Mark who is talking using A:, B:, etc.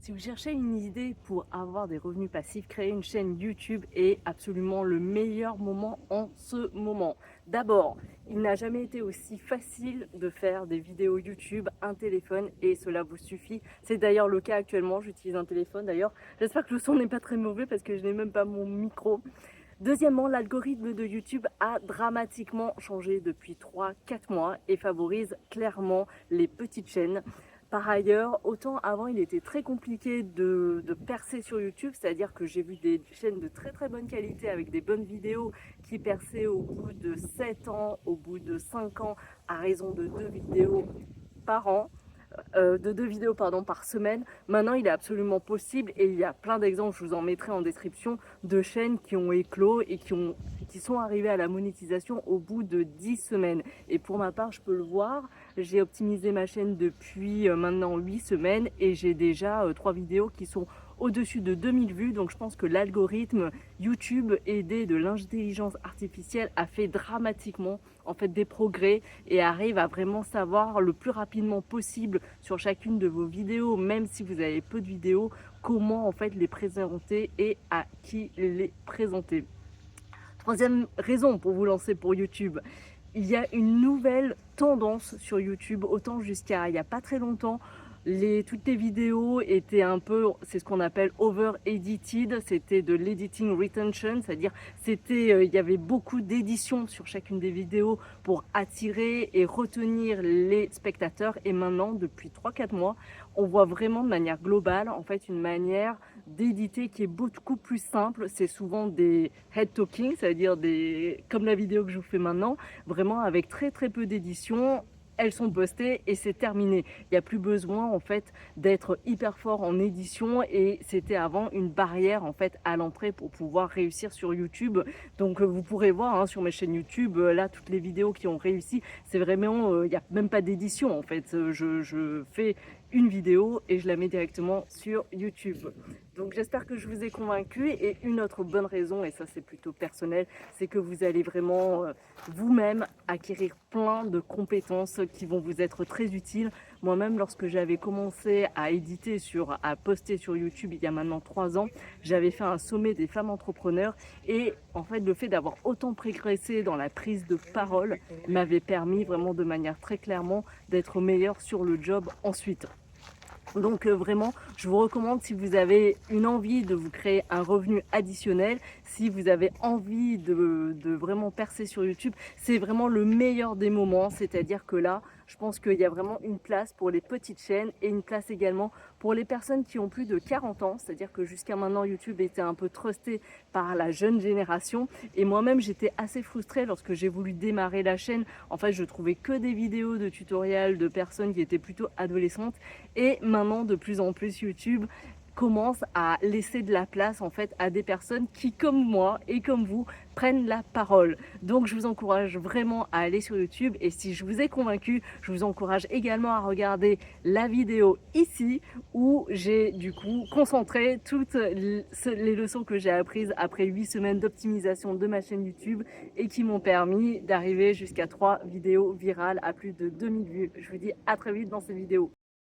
A: Si vous cherchez une idée pour avoir des revenus passifs, créer une chaîne YouTube est absolument le meilleur moment en ce moment. D'abord, il n'a jamais été aussi facile de faire des vidéos YouTube, un téléphone et cela vous suffit. C'est d'ailleurs le cas actuellement, j'utilise un téléphone d'ailleurs. J'espère que le son n'est pas très mauvais parce que je n'ai même pas mon micro. Deuxièmement, l'algorithme de YouTube a dramatiquement changé depuis 3 4 mois et favorise clairement les petites chaînes. Par ailleurs, autant avant il était très compliqué de percer sur YouTube, c'est-à-dire que j'ai vu des chaînes de très bonne qualité avec des bonnes vidéos qui perçaient au bout de 7 ans, au bout de 5 ans, à raison de 2 vidéos par an. De 2 vidéos par semaine. Maintenant, il est absolument possible et il y a plein d'exemples, je vous en mettrai en description, de chaînes qui ont éclos et qui sont arrivées à la monétisation au bout de 10 semaines. Et pour ma part, je peux le voir, j'ai optimisé ma chaîne depuis maintenant 8 semaines et j'ai déjà 3 vidéos qui sont au-dessus de 2000 vues. Donc je pense que l'algorithme YouTube aidé de l'intelligence artificielle a fait dramatiquement en fait des progrès et arrive à vraiment savoir le plus rapidement possible sur chacune de vos vidéos, même si vous avez peu de vidéos, comment en fait les présenter et à qui les présenter. Troisième raison pour vous lancer pour YouTube, il y a une nouvelle tendance sur YouTube. Autant jusqu'à il n'y a pas très longtemps, toutes les vidéos étaient un peu, c'est ce qu'on appelle over edited, c'était de l'editing retention, c'est-à-dire il y avait beaucoup d'édition sur chacune des vidéos pour attirer et retenir les spectateurs. Et maintenant, depuis 3 4 mois, on voit vraiment de manière globale en fait une manière d'éditer qui est beaucoup plus simple. C'est souvent des head talking, c'est-à-dire comme la vidéo que je vous fais maintenant, vraiment avec très peu d'édition. Elles sont postées et c'est terminé. Il n'y a plus besoin en fait d'être hyper fort en édition et c'était avant une barrière en fait à l'entrée pour pouvoir réussir sur YouTube. Donc vous pourrez voir hein, sur mes chaînes YouTube, là toutes les vidéos qui ont réussi, c'est vraiment, il n'y a même pas d'édition en fait. Je fais une vidéo et je la mets directement sur YouTube. Donc j'espère que je vous ai convaincu. Et une autre bonne raison, et ça c'est plutôt personnel, c'est que vous allez vraiment vous-même acquérir plein de compétences qui vont vous être très utiles. Moi-même, lorsque j'avais commencé à éditer, à poster sur YouTube il y a maintenant 3 ans, j'avais fait un sommet des femmes entrepreneurs et en fait le fait d'avoir autant progressé dans la prise de parole m'avait permis vraiment de manière très clairement d'être meilleure sur le job ensuite. Donc vraiment, je vous recommande, si vous avez une envie de vous créer un revenu additionnel, si vous avez envie de vraiment percer sur YouTube, c'est vraiment le meilleur des moments. C'est-à-dire que là, je pense qu'il y a vraiment une place pour les petites chaînes et une place également pour les personnes qui ont plus de 40 ans. C'est-à-dire que jusqu'à maintenant, YouTube était un peu trusté par la jeune génération. Et moi-même, j'étais assez frustrée lorsque j'ai voulu démarrer la chaîne. En fait, je trouvais que des vidéos de tutoriels de personnes qui étaient plutôt adolescentes. Et maintenant, de plus en plus, YouTube commence à laisser de la place en fait à des personnes qui, comme moi et comme vous, prennent la parole. Donc je vous encourage vraiment à aller sur YouTube et si je vous ai convaincu, je vous encourage également à regarder la vidéo ici où j'ai du coup concentré toutes les leçons que j'ai apprises après 8 semaines d'optimisation de ma chaîne YouTube et qui m'ont permis d'arriver jusqu'à 3 vidéos virales à plus de 2000 vues. Je vous dis à très vite dans cette vidéo.